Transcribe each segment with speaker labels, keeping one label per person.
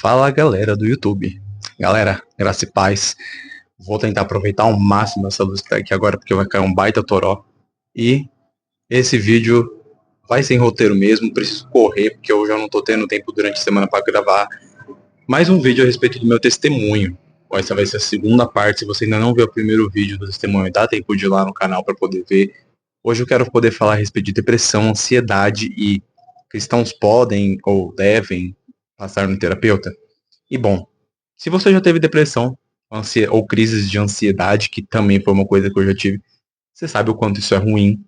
Speaker 1: Fala galera do YouTube. Galera, graça e paz. Vou tentar aproveitar ao máximo essa luz que tá aqui agora, porque vai cair um baita toró. E esse vídeo vai sem roteiro mesmo, preciso correr, porque eu já não tô tendo tempo durante a semana para gravar mais um vídeo a respeito do meu testemunho. Essa vai ser a segunda parte. Se você ainda não viu o primeiro vídeo do testemunho, dá tempo de ir lá no canal para poder ver. Hoje eu quero poder falar a respeito de depressão, ansiedade e cristãos podem ou devem passar no terapeuta. E bom, se você já teve depressão ou crises de ansiedade, que também foi uma coisa que eu já tive, você sabe o quanto isso é ruim.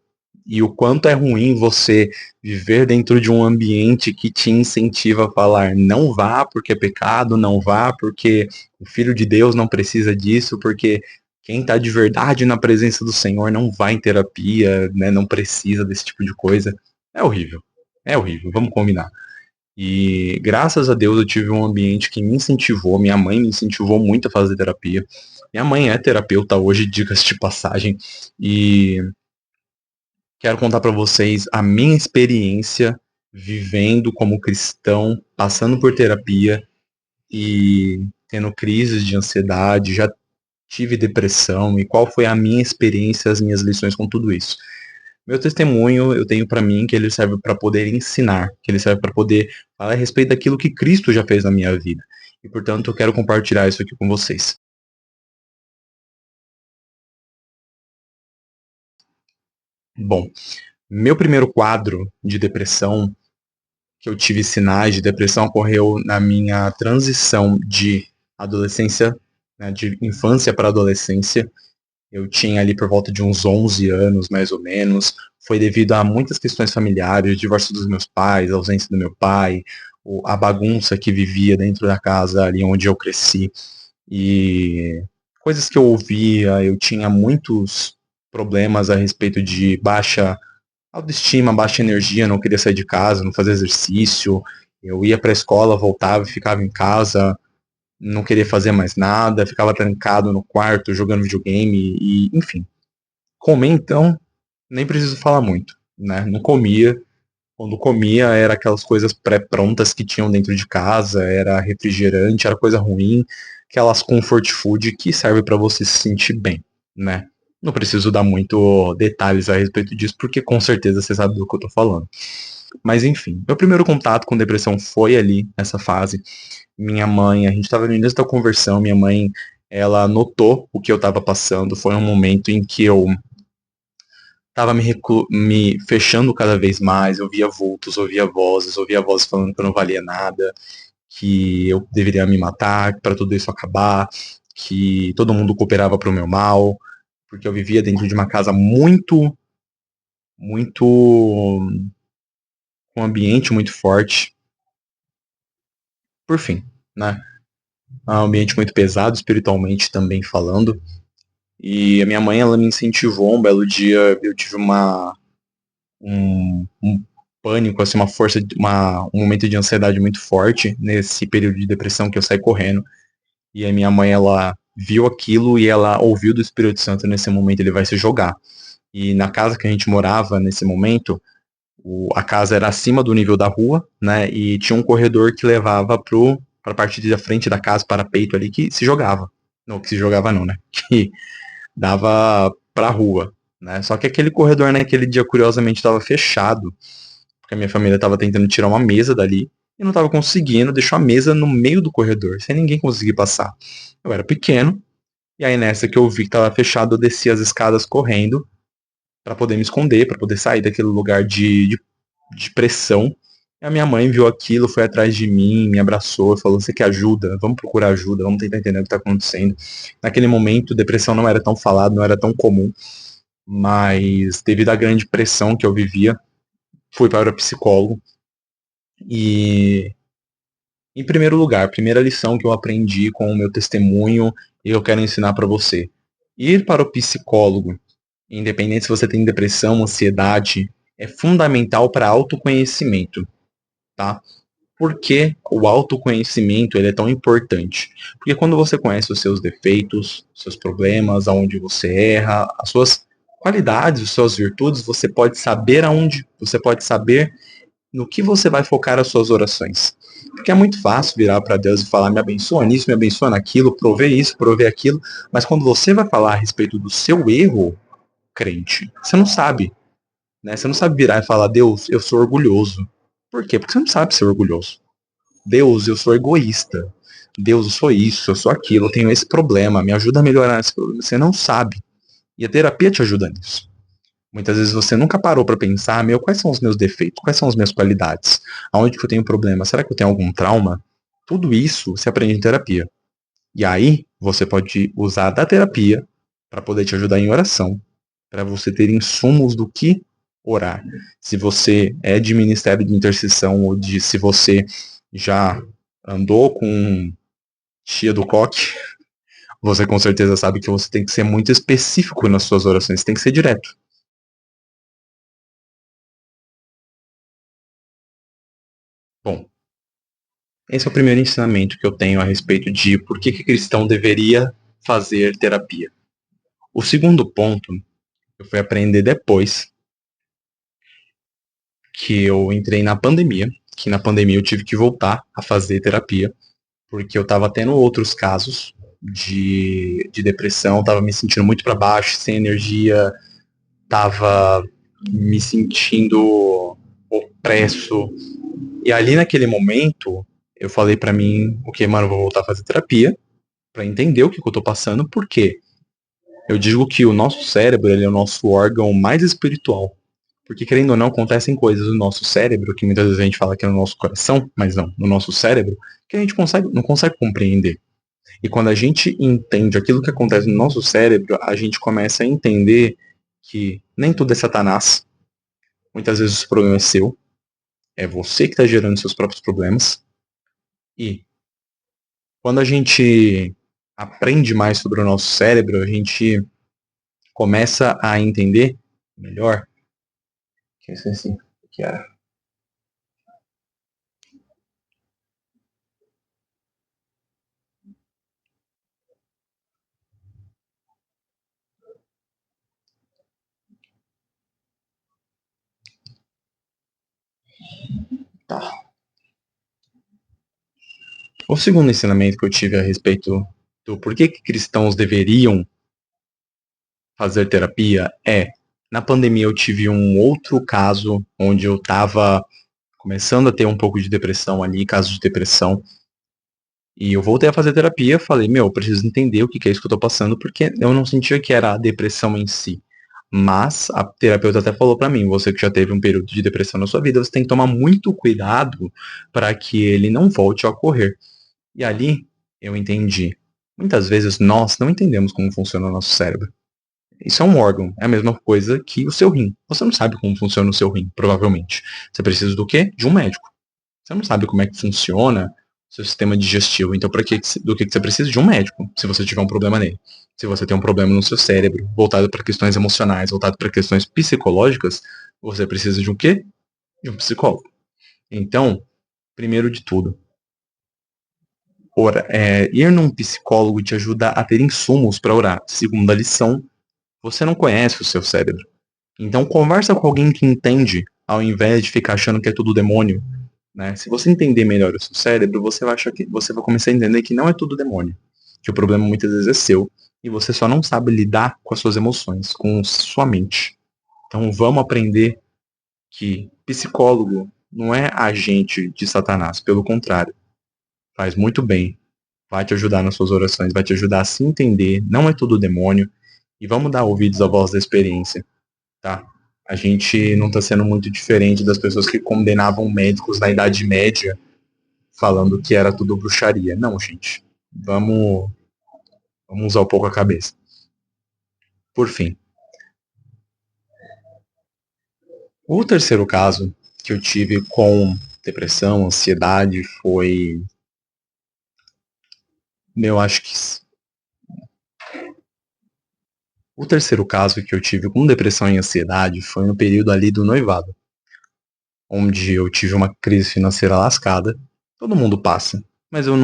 Speaker 1: E o quanto é ruim você viver dentro de um ambiente que te incentiva a falar não vá porque é pecado, não vá porque o Filho de Deus não precisa disso, porque quem está de verdade na presença do Senhor não vai em terapia, né, não precisa desse tipo de coisa. É horrível. É horrível, vamos combinar. E graças a Deus eu tive um ambiente que me incentivou, minha mãe me incentivou muito a fazer terapia. Minha mãe é terapeuta hoje, dicas de passagem, e quero contar para vocês a minha experiência vivendo como cristão, passando por terapia e tendo crises de ansiedade, já tive depressão e qual foi a minha experiência, as minhas lições com tudo isso. Meu testemunho eu tenho para mim que ele serve para poder ensinar, que ele serve para poder falar a respeito daquilo que Cristo já fez na minha vida. E portanto eu quero compartilhar isso aqui com vocês. Bom, meu primeiro quadro de depressão, que eu tive sinais de depressão, ocorreu na minha transição de adolescência, né, de infância para adolescência. Eu tinha ali por volta de uns 11 anos, mais ou menos. Foi devido a muitas questões familiares, divórcio dos meus pais, ausência do meu pai, a bagunça que vivia dentro da casa ali onde eu cresci. E coisas que eu ouvia, eu tinha muitos problemas a respeito de baixa autoestima, baixa energia, não queria sair de casa, não fazer exercício. Eu ia para a escola, voltava e ficava em casa, não queria fazer mais nada, ficava trancado no quarto jogando videogame e, enfim. Comer, então, nem preciso falar muito, né? Não comia. Quando comia, era aquelas coisas pré-prontas que tinham dentro de casa, era refrigerante, era coisa ruim, aquelas comfort food que serve para você se sentir bem, né? Não preciso dar muito detalhes a respeito disso, porque com certeza você sabe do que eu tô falando. Mas enfim, meu primeiro contato com depressão foi ali, nessa fase. Minha mãe, a gente estava no início da conversão, minha mãe, ela notou o que eu estava passando. Foi um momento em que eu estava me fechando cada vez mais, eu via vultos, ouvia vozes falando que eu não valia nada, que eu deveria me matar, para tudo isso acabar, que todo mundo cooperava para o meu mal, porque eu vivia dentro de uma casa muito, com um ambiente muito forte, por fim, né? Um ambiente muito pesado, espiritualmente também falando. E a minha mãe, ela me incentivou. Um belo dia eu tive um pânico, assim, uma força, um momento de ansiedade muito forte nesse período de depressão que eu saí correndo. E a minha mãe, ela viu aquilo e ela ouviu do Espírito Santo nesse momento, ele vai se jogar. E na casa que a gente morava nesse momento, a casa era acima do nível da rua, né? E tinha um corredor que levava para a parte da frente da casa, para peito ali, que se jogava. Não, que se jogava não, né? Que dava pra rua, né? Só que aquele corredor naquele dia, curiosamente, estava fechado, porque a minha família estava tentando tirar uma mesa dali e não estava conseguindo, deixou a mesa no meio do corredor, sem ninguém conseguir passar. Eu era pequeno, e aí nessa que eu vi que estava fechado, eu desci as escadas correndo para poder me esconder, para poder sair daquele lugar de pressão. E a minha mãe viu aquilo, foi atrás de mim, me abraçou, falou: "Você quer ajuda? Vamos procurar ajuda, vamos tentar entender o que está acontecendo." Naquele momento, depressão não era tão falado, não era tão comum, mas devido à grande pressão que eu vivia, fui para o psicólogo. E, em primeiro lugar, a primeira lição que eu aprendi com o meu testemunho e eu quero ensinar para você: ir para o psicólogo, independente se você tem depressão, ansiedade, é fundamental para autoconhecimento, tá? Por que o autoconhecimento ele é tão importante? Porque quando você conhece os seus defeitos, seus problemas, aonde você erra, as suas qualidades, as suas virtudes, você pode saber no que você vai focar as suas orações. Porque é muito fácil virar para Deus e falar, me abençoa nisso, me abençoa naquilo, provê isso, provê aquilo. Mas quando você vai falar a respeito do seu erro, crente, você não sabe. Né? Você não sabe virar e falar, Deus, eu sou orgulhoso. Por quê? Porque você não sabe ser orgulhoso. Deus, eu sou egoísta. Deus, eu sou isso, eu sou aquilo, eu tenho esse problema, me ajuda a melhorar esse problema. Você não sabe. E a terapia te ajuda nisso. Muitas vezes você nunca parou para pensar, meu, quais são os meus defeitos? Quais são as minhas qualidades? Aonde que eu tenho problema? Será que eu tenho algum trauma? Tudo isso você aprende em terapia. E aí você pode usar da terapia para poder te ajudar em oração, para você ter insumos do que orar. Se você é de ministério de intercessão ou de se você já andou com tia do coque, você com certeza sabe que você tem que ser muito específico nas suas orações, tem que ser direto. Bom, esse é o primeiro ensinamento que eu tenho a respeito de por que cristão deveria fazer terapia. O segundo ponto eu fui aprender depois que eu entrei na pandemia, que na pandemia eu tive que voltar a fazer terapia, porque eu estava tendo outros casos de depressão, estava me sentindo muito para baixo, sem energia, estava me sentindo opresso. E ali naquele momento, eu falei para mim, ok, mano, vou voltar a fazer terapia para entender o que eu tô passando, porque eu digo que o nosso cérebro, ele é o nosso órgão mais espiritual. Porque, querendo ou não, acontecem coisas no nosso cérebro, que muitas vezes a gente fala que é no nosso coração, mas não, no nosso cérebro, que a gente não consegue compreender. E quando a gente entende aquilo que acontece no nosso cérebro, a gente começa a entender que nem tudo é Satanás. Muitas vezes o problema é seu, é você que está gerando seus próprios problemas. E quando a gente aprende mais sobre o nosso cérebro, a gente começa a entender melhor. Que eu esqueci o que era. Tá. O segundo ensinamento que eu tive a respeito do porquê que cristãos deveriam fazer terapia é, na pandemia eu tive um outro caso onde eu estava começando a ter um pouco de depressão ali, caso de depressão, e eu voltei a fazer terapia, falei, meu, eu preciso entender o que é isso que eu tô passando, porque eu não sentia que era a depressão em si. Mas a terapeuta até falou para mim, você que já teve um período de depressão na sua vida, você tem que tomar muito cuidado para que ele não volte a ocorrer. E ali eu entendi. Muitas vezes nós não entendemos como funciona o nosso cérebro. Isso é um órgão, é a mesma coisa que o seu rim. Você não sabe como funciona o seu rim, provavelmente. Você precisa do quê? De um médico. Você não sabe como é que funciona o seu sistema digestivo. Então, do que você precisa? De um médico, se você tiver um problema nele. Se você tem um problema no seu cérebro, voltado para questões emocionais, voltado para questões psicológicas, você precisa de um quê? De um psicólogo. Então, primeiro de tudo, ir num psicólogo te ajuda a ter insumos para orar. Segunda lição, você não conhece o seu cérebro. Então conversa com alguém que entende, ao invés de ficar achando que é tudo demônio. Né? Se você entender melhor o seu cérebro, você vai começar a entender que não é tudo demônio. Que o problema muitas vezes é seu. E você só não sabe lidar com as suas emoções, com sua mente. Então vamos aprender que psicólogo não é agente de Satanás. Pelo contrário, faz muito bem, vai te ajudar nas suas orações, vai te ajudar a se entender, não é tudo demônio, e vamos dar ouvidos à voz da experiência, tá? A gente não está sendo muito diferente das pessoas que condenavam médicos na Idade Média, falando que era tudo bruxaria. Não, gente. Vamos usar um pouco a cabeça. Por fim, o terceiro caso que eu tive com depressão, ansiedade, foi. Eu acho que o terceiro caso que eu tive com depressão e ansiedade foi no período ali do noivado, onde eu tive uma crise financeira lascada. Todo mundo passa, mas eu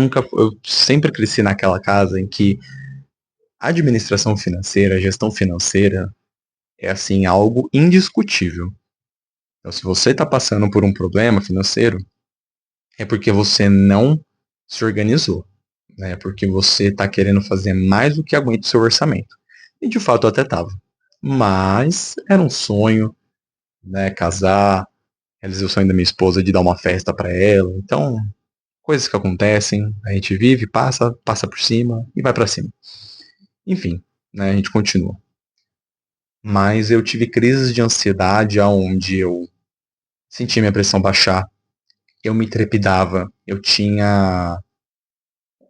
Speaker 1: sempre cresci naquela casa em que a administração financeira, a gestão financeira é assim algo indiscutível. Então, se você está passando por um problema financeiro, é porque você não se organizou, né? É porque você está querendo fazer mais do que aguenta o seu orçamento. E de fato eu até tava. Mas era um sonho, né? Casar, realizei o sonho da minha esposa de dar uma festa para ela. Então, coisas que acontecem, a gente vive, passa por cima e vai para cima. Enfim, né? A gente continua. Mas eu tive crises de ansiedade aonde eu senti minha pressão baixar, eu me trepidava, eu tinha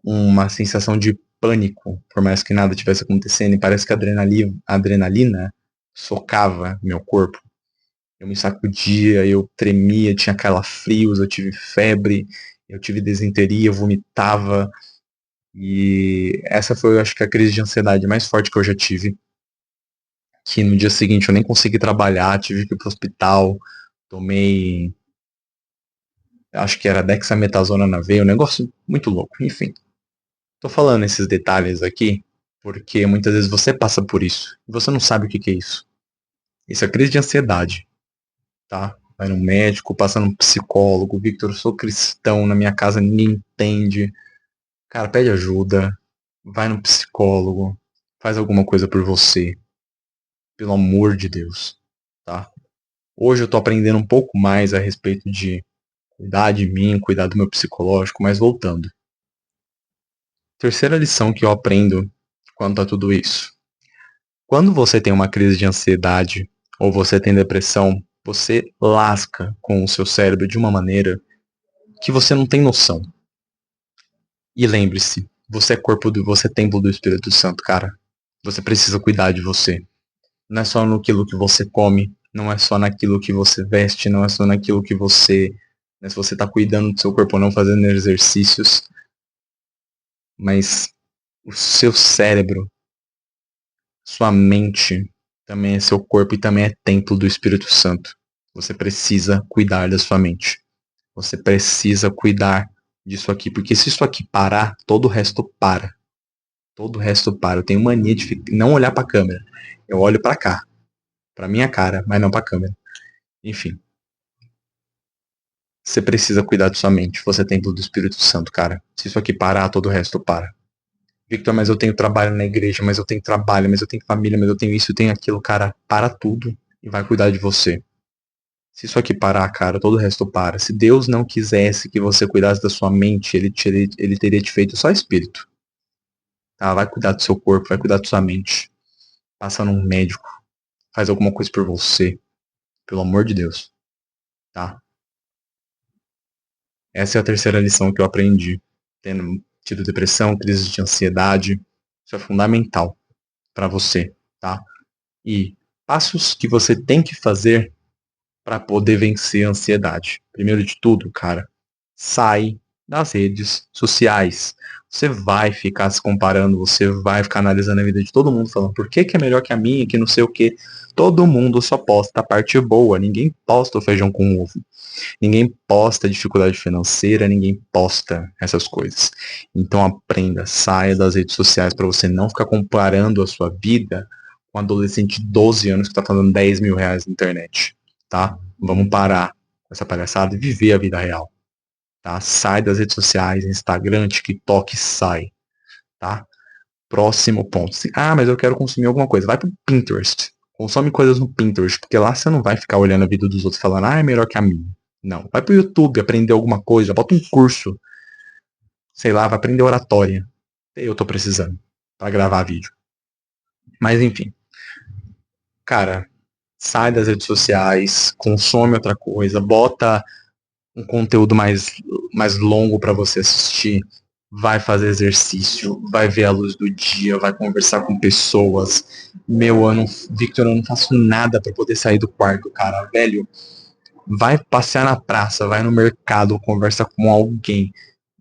Speaker 1: uma sensação de pânico, por mais que nada tivesse acontecendo, e parece que a adrenalina socava meu corpo. Eu me sacudia, eu tremia, tinha calafrios, eu tive febre, eu tive desinteria, eu vomitava. E essa foi, eu acho que a crise de ansiedade mais forte que eu já tive. Que no dia seguinte eu nem consegui trabalhar, tive que ir pro hospital, tomei, acho que era dexametasona na veia, um negócio muito louco, enfim. Tô falando esses detalhes aqui porque muitas vezes você passa por isso e você não sabe o que que é isso. Isso é crise de ansiedade, tá? Vai no médico, passa no psicólogo. Victor, eu sou cristão, na minha casa ninguém entende. Cara, pede ajuda, vai no psicólogo, faz alguma coisa por você, pelo amor de Deus, tá? Hoje eu tô aprendendo um pouco mais a respeito de cuidar de mim, cuidar do meu psicológico, mas voltando. Terceira lição que eu aprendo quanto a tudo isso. Quando você tem uma crise de ansiedade ou você tem depressão, você lasca com o seu cérebro de uma maneira que você não tem noção. E lembre-se, você é templo do Espírito Santo, cara. Você precisa cuidar de você. Não é só naquilo que você come, não é só naquilo que você veste, não é só naquilo que você, né, se você está cuidando do seu corpo ou não, fazendo exercícios, mas o seu cérebro, sua mente, também é seu corpo e também é templo do Espírito Santo. Você precisa cuidar da sua mente. Você precisa cuidar disso aqui, porque se isso aqui parar, todo o resto para. Todo o resto para. Eu tenho mania de não olhar para a câmera. Eu olho para cá, para minha cara, mas não para a câmera. Enfim, você precisa cuidar de sua mente. Você é templo do Espírito Santo, cara. Se isso aqui parar, todo o resto para. Victor, mas eu tenho trabalho na igreja, mas eu tenho trabalho, mas eu tenho família, mas eu tenho isso, eu tenho aquilo, cara. Para tudo e vai cuidar de você. Se isso aqui parar, cara, todo o resto para. Se Deus não quisesse que você cuidasse da sua mente, ele teria te feito só espírito. Tá? Vai cuidar do seu corpo, vai cuidar da sua mente. Passa num médico, faz alguma coisa por você. Pelo amor de Deus. Tá? Essa é a terceira lição que eu aprendi. Tendo tido depressão, crise de ansiedade. Isso é fundamental para você, tá? E passos que você tem que fazer para poder vencer a ansiedade. Primeiro de tudo, cara, sai das redes sociais. Você vai ficar se comparando, você vai ficar analisando a vida de todo mundo, falando por que, que é melhor que a minha, que não sei o que. Todo mundo só posta a parte boa, ninguém posta o feijão com ovo. Ninguém posta dificuldade financeira, ninguém posta essas coisas. Então aprenda, saia das redes sociais para você não ficar comparando a sua vida com um adolescente de 12 anos que está fazendo 10 mil reais na internet, tá? Vamos parar com essa palhaçada e viver a vida real, tá? Sai das redes sociais, Instagram, TikTok, sai, tá? Próximo ponto. Ah, mas eu quero consumir alguma coisa. Vai pro Pinterest. Consome coisas no Pinterest, porque lá você não vai ficar olhando a vida dos outros falando, ah, é melhor que a minha. Não. Vai pro YouTube aprender alguma coisa, bota um curso. Sei lá, vai aprender oratória. Eu tô precisando para gravar vídeo. Mas enfim. Cara, sai das redes sociais, consome outra coisa, bota um conteúdo mais longo para você assistir, vai fazer exercício, vai ver a luz do dia, vai conversar com pessoas. Meu, Victor, eu não faço nada para poder sair do quarto, cara, velho. Vai passear na praça, vai no mercado, conversa com alguém,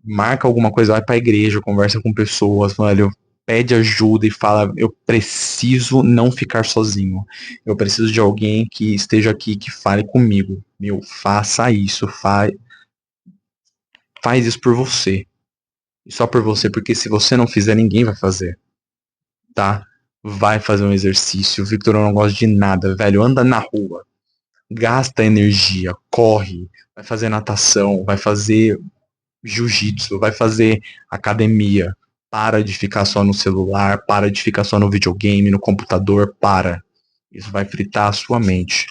Speaker 1: marca alguma coisa, vai pra igreja, conversa com pessoas, velho, pede ajuda e fala, eu preciso não ficar sozinho. Eu preciso de alguém que esteja aqui, que fale comigo. Meu, faça isso, faz isso por você. E só por você, porque se você não fizer, ninguém vai fazer, tá? Vai fazer um exercício. Victor, eu não gosto de nada, velho. Anda na rua. Gasta energia, corre, vai fazer natação, vai fazer. jiu-jitsu, vai fazer academia. Para de ficar só no celular, para de ficar só no videogame, no computador, para. Isso vai fritar a sua mente.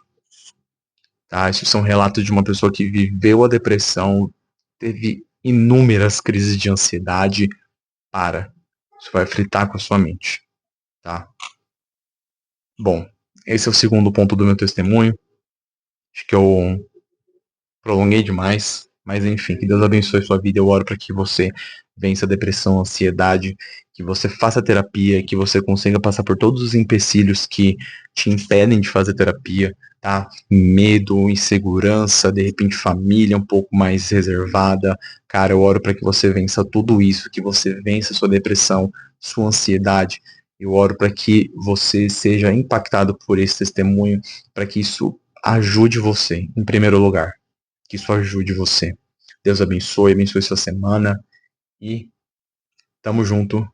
Speaker 1: Tá? Isso são relatos de uma pessoa que viveu a depressão, teve inúmeras crises de ansiedade. Para. Isso vai fritar com a sua mente. Tá? Bom, esse é o segundo ponto do meu testemunho. Acho que eu prolonguei demais, mas enfim, que Deus abençoe sua vida. Eu oro para que você vença a depressão, a ansiedade, que você faça terapia, que você consiga passar por todos os empecilhos que te impedem de fazer terapia, tá? Medo, insegurança, de repente família um pouco mais reservada. Cara, eu oro para que você vença tudo isso, que você vença sua depressão, sua ansiedade. Eu oro para que você seja impactado por esse testemunho, para que isso ajude você, em primeiro lugar, que isso ajude você. Deus abençoe, abençoe sua semana e tamo junto.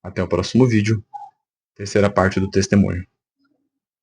Speaker 1: Até o próximo vídeo, terceira parte do testemunho.